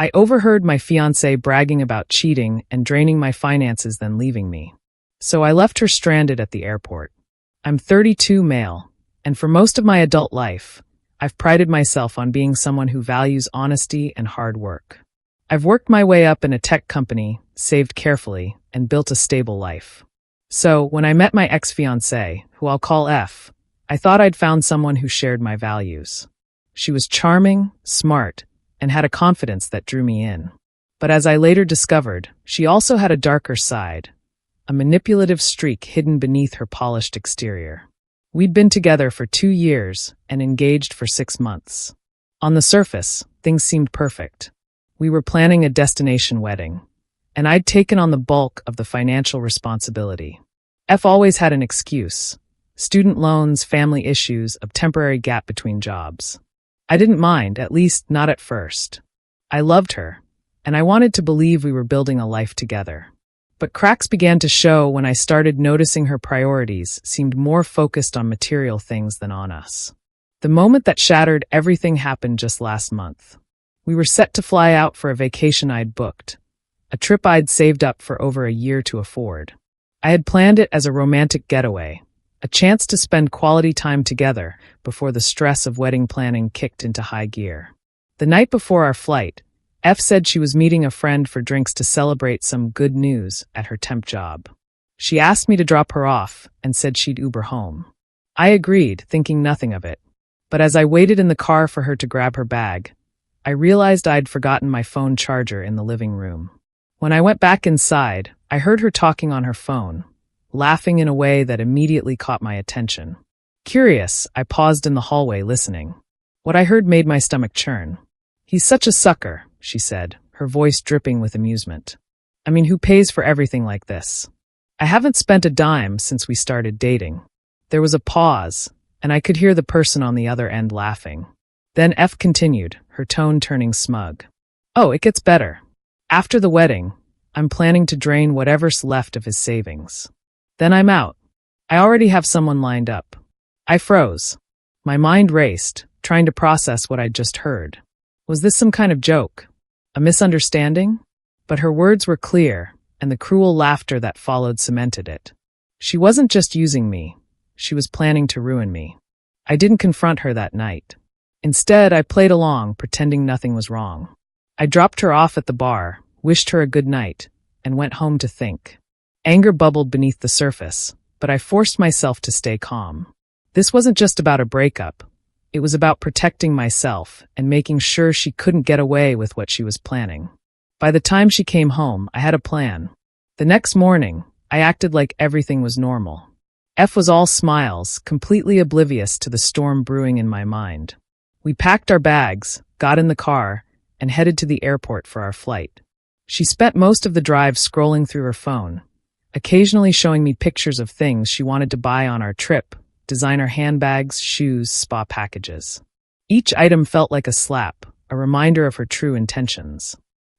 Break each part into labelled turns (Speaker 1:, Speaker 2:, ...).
Speaker 1: I overheard my fiancé bragging about cheating and draining my finances, then leaving me. So I left her stranded at the airport. I'm 32 male, and for most of my adult life, I've prided myself on being someone who values honesty and hard work. I've worked my way up in a tech company, saved carefully, and built a stable life. So, when I met my ex-fiancée, who I'll call F, I thought I'd found someone who shared my values. She was charming, smart, and had a confidence that drew me in. But as I later discovered, she also had a darker side, a manipulative streak hidden beneath her polished exterior. We'd been together for 2 years and engaged for 6 months. On the surface, things seemed perfect. We were planning a destination wedding, and I'd taken on the bulk of the financial responsibility. F always had an excuse: student loans, family issues, a temporary gap between jobs. I didn't mind, at least not at first. I loved her, and I wanted to believe we were building a life together. But cracks began to show when I started noticing her priorities seemed more focused on material things than on us. The moment that shattered everything happened just last month. We were set to fly out for a vacation I'd booked, a trip I'd saved up for over a year to afford. I had planned it as a romantic getaway, a chance to spend quality time together before the stress of wedding planning kicked into high gear. The night before our flight, F said she was meeting a friend for drinks to celebrate some good news at her temp job. She asked me to drop her off and said she'd Uber home. I agreed, thinking nothing of it. But as I waited in the car for her to grab her bag, I realized I'd forgotten my phone charger in the living room. When I went back inside, I heard her talking on her phone, laughing in a way that immediately caught my attention. Curious, I paused in the hallway listening. What I heard made my stomach churn. "He's such a sucker," she said, her voice dripping with amusement. "I mean, who pays for everything like this? I haven't spent a dime since we started dating." There was a pause, and I could hear the person on the other end laughing. Then F continued, her tone turning smug. "Oh, it gets better. After the wedding, I'm planning to drain whatever's left of his savings. Then I'm out. I already have someone lined up." I froze. My mind raced, trying to process what I'd just heard. Was this some kind of joke? A misunderstanding? But her words were clear, and the cruel laughter that followed cemented it. She wasn't just using me. She was planning to ruin me. I didn't confront her that night. Instead, I played along, pretending nothing was wrong. I dropped her off at the bar, wished her a good night, and went home to think. Anger bubbled beneath the surface, but I forced myself to stay calm. This wasn't just about a breakup. It was about protecting myself and making sure she couldn't get away with what she was planning. By the time she came home, I had a plan. The next morning, I acted like everything was normal. F was all smiles, completely oblivious to the storm brewing in my mind. We packed our bags, got in the car, and headed to the airport for our flight. She spent most of the drive scrolling through her phone, occasionally showing me pictures of things she wanted to buy on our trip: designer handbags, shoes, spa packages. Each item felt like a slap, a reminder of her true intentions.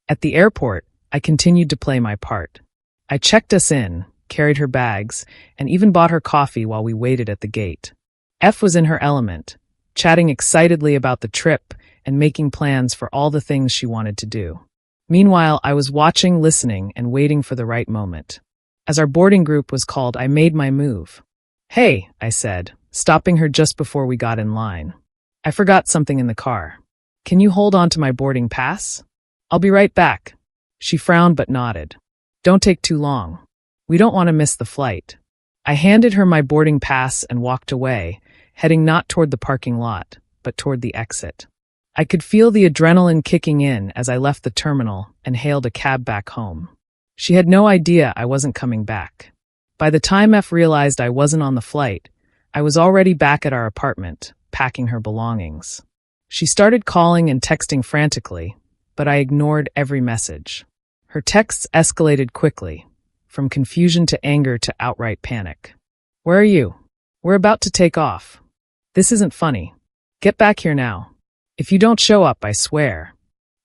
Speaker 1: At the airport, I continued to play my part. I checked us in, carried her bags, and even bought her coffee while we waited at the gate. F was in her element, chatting excitedly about the trip and making plans for all the things she wanted to do. Meanwhile, I was watching, listening, and waiting for the right moment. As our boarding group was called, I made my move. "Hey," I said, stopping her just before we got in line. "I forgot something in the car. Can you hold on to my boarding pass? I'll be right back." She frowned but nodded. "Don't take too long. We don't want to miss the flight." I handed her my boarding pass and walked away, heading not toward the parking lot, but toward the exit. I could feel the adrenaline kicking in as I left the terminal and hailed a cab back home. She had no idea I wasn't coming back. By the time F realized I wasn't on the flight, I was already back at our apartment, packing her belongings. She started calling and texting frantically, but I ignored every message. Her texts escalated quickly, from confusion to anger to outright panic. "Where are you? We're about to take off. This isn't funny. Get back here now. If you don't show up, I swear."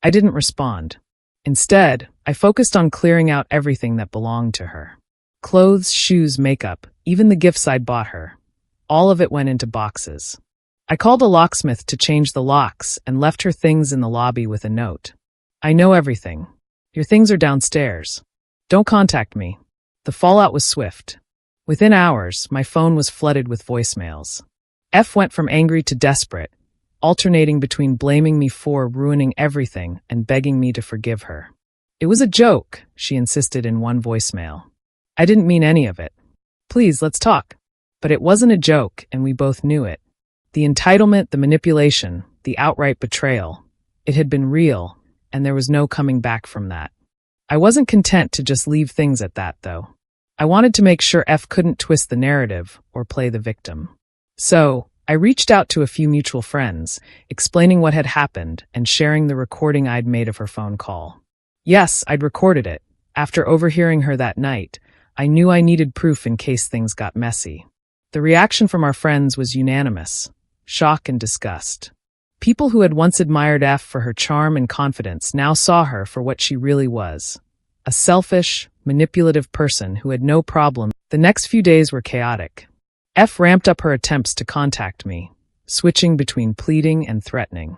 Speaker 1: I didn't respond. Instead, I focused on clearing out everything that belonged to her. Clothes, shoes, makeup, even the gifts I'd bought her. All of it went into boxes. I called a locksmith to change the locks and left her things in the lobby with a note. I know everything. Your things are downstairs. Don't contact me. The fallout was swift. Within hours, my phone was flooded with voicemails. F went from angry to desperate, alternating between blaming me for ruining everything and begging me to forgive her. It was a joke, she insisted in one voicemail. I didn't mean any of it. Please, let's talk. But it wasn't a joke, and we both knew it. The entitlement, the manipulation, the outright betrayal. It had been real, and there was no coming back from that. I wasn't content to just leave things at that, though. I wanted to make sure F couldn't twist the narrative or play the victim. So, I reached out to a few mutual friends, explaining what had happened and sharing the recording I'd made of her phone call. Yes, I'd recorded it. After overhearing her that night, I knew I needed proof in case things got messy. The reaction from our friends was unanimous: shock and disgust. People who had once admired F for her charm and confidence now saw her for what she really was: a selfish, manipulative person who had no problem. The next few days were chaotic. F ramped up her attempts to contact me, switching between pleading and threatening.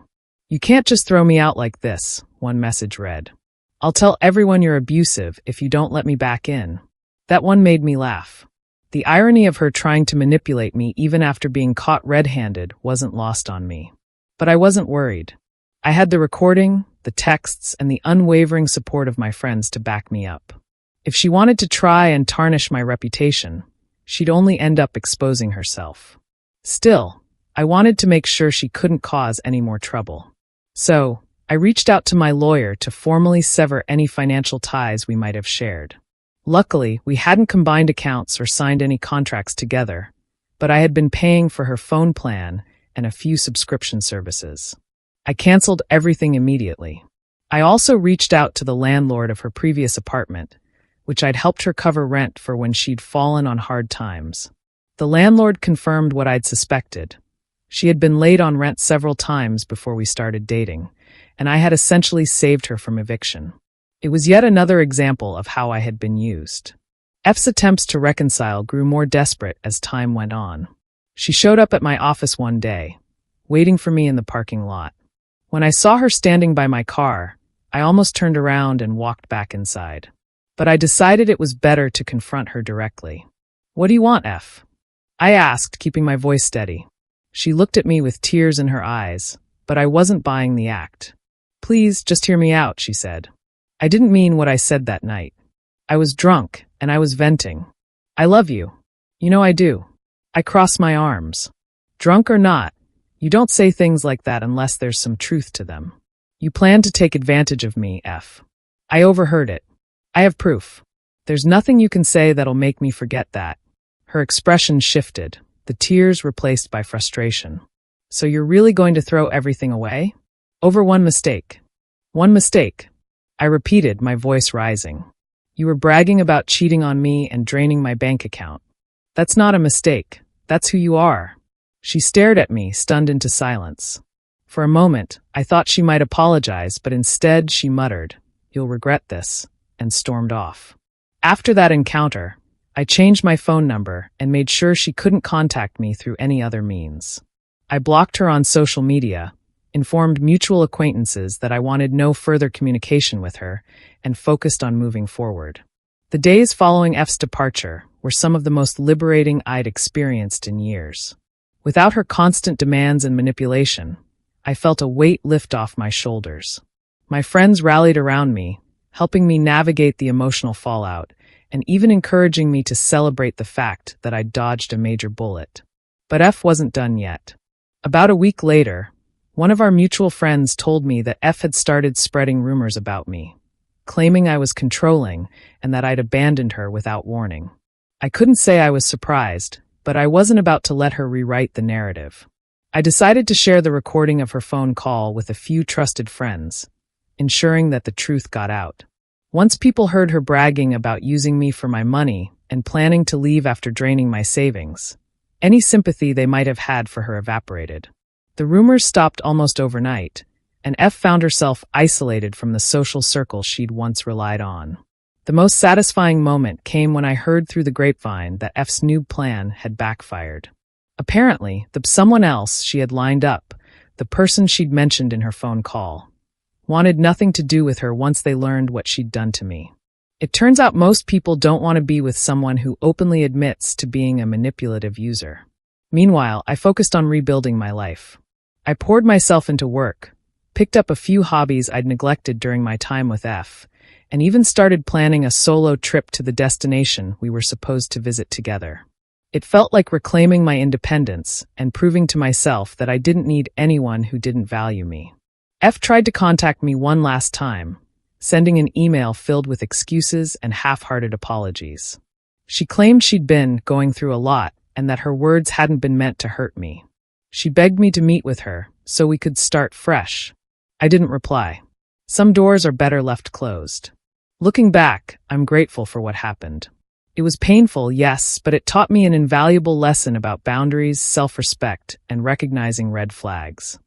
Speaker 1: "You can't just throw me out like this," one message read. "I'll tell everyone you're abusive if you don't let me back in." That one made me laugh. The irony of her trying to manipulate me even after being caught red-handed wasn't lost on me. But I wasn't worried. I had the recording, the texts, and the unwavering support of my friends to back me up. If she wanted to try and tarnish my reputation, she'd only end up exposing herself. Still, I wanted to make sure she couldn't cause any more trouble. So, I reached out to my lawyer to formally sever any financial ties we might have shared. Luckily, we hadn't combined accounts or signed any contracts together, but I had been paying for her phone plan and a few subscription services. I canceled everything immediately. I also reached out to the landlord of her previous apartment, which I'd helped her cover rent for when she'd fallen on hard times. The landlord confirmed what I'd suspected. She had been late on rent several times before we started dating, and I had essentially saved her from eviction. It was yet another example of how I had been used. F's attempts to reconcile grew more desperate as time went on. She showed up at my office one day, waiting for me in the parking lot. When I saw her standing by my car, I almost turned around and walked back inside. But I decided it was better to confront her directly. "What do you want, F?" I asked, keeping my voice steady. She looked at me with tears in her eyes, but I wasn't buying the act. "Please, just hear me out," she said. I didn't mean what I said that night. I was drunk, and I was venting. "I love you. You know I do." I crossed my arms. "Drunk or not, you don't say things like that unless there's some truth to them. You plan to take advantage of me, F." I overheard it. "I have proof. There's nothing you can say that'll make me forget that." Her expression shifted, the tears replaced by frustration. "So you're really going to throw everything away? Over one mistake?" "One mistake," I repeated, my voice rising. "You were bragging about cheating on me and draining my bank account. That's not a mistake. That's who you are." She stared at me, stunned into silence. For a moment, I thought she might apologize, but instead she muttered, "You'll regret this," and stormed off. After that encounter, I changed my phone number and made sure she couldn't contact me through any other means. I blocked her on social media, informed mutual acquaintances that I wanted no further communication with her, and focused on moving forward. The days following F's departure were some of the most liberating I'd experienced in years. Without her constant demands and manipulation, I felt a weight lift off my shoulders. My friends rallied around me, helping me navigate the emotional fallout, and even encouraging me to celebrate the fact that I'd dodged a major bullet. But F wasn't done yet. About a week later, one of our mutual friends told me that F had started spreading rumors about me, claiming I was controlling and that I'd abandoned her without warning. I couldn't say I was surprised, but I wasn't about to let her rewrite the narrative. I decided to share the recording of her phone call with a few trusted friends, ensuring that the truth got out. Once people heard her bragging about using me for my money and planning to leave after draining my savings, any sympathy they might have had for her evaporated. The rumors stopped almost overnight, and F found herself isolated from the social circle she'd once relied on. The most satisfying moment came when I heard through the grapevine that F's new plan had backfired. Apparently, someone else she had lined up, the person she'd mentioned in her phone call, wanted nothing to do with her once they learned what she'd done to me. It turns out most people don't want to be with someone who openly admits to being a manipulative user. Meanwhile, I focused on rebuilding my life. I poured myself into work, picked up a few hobbies I'd neglected during my time with F, and even started planning a solo trip to the destination we were supposed to visit together. It felt like reclaiming my independence and proving to myself that I didn't need anyone who didn't value me. F tried to contact me one last time, sending an email filled with excuses and half-hearted apologies. She claimed she'd been going through a lot and that her words hadn't been meant to hurt me. She begged me to meet with her so we could start fresh. I didn't reply. Some doors are better left closed. Looking back, I'm grateful for what happened. It was painful, yes, but it taught me an invaluable lesson about boundaries, self-respect, and recognizing red flags.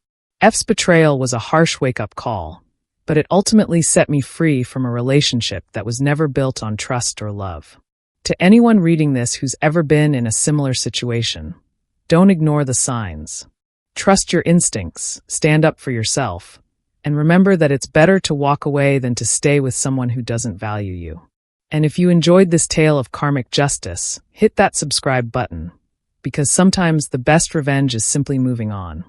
Speaker 1: F's betrayal was a harsh wake-up call, but it ultimately set me free from a relationship that was never built on trust or love. To anyone reading this who's ever been in a similar situation, don't ignore the signs. Trust your instincts, stand up for yourself, and remember that it's better to walk away than to stay with someone who doesn't value you. And if you enjoyed this tale of karmic justice, hit that subscribe button, because sometimes the best revenge is simply moving on.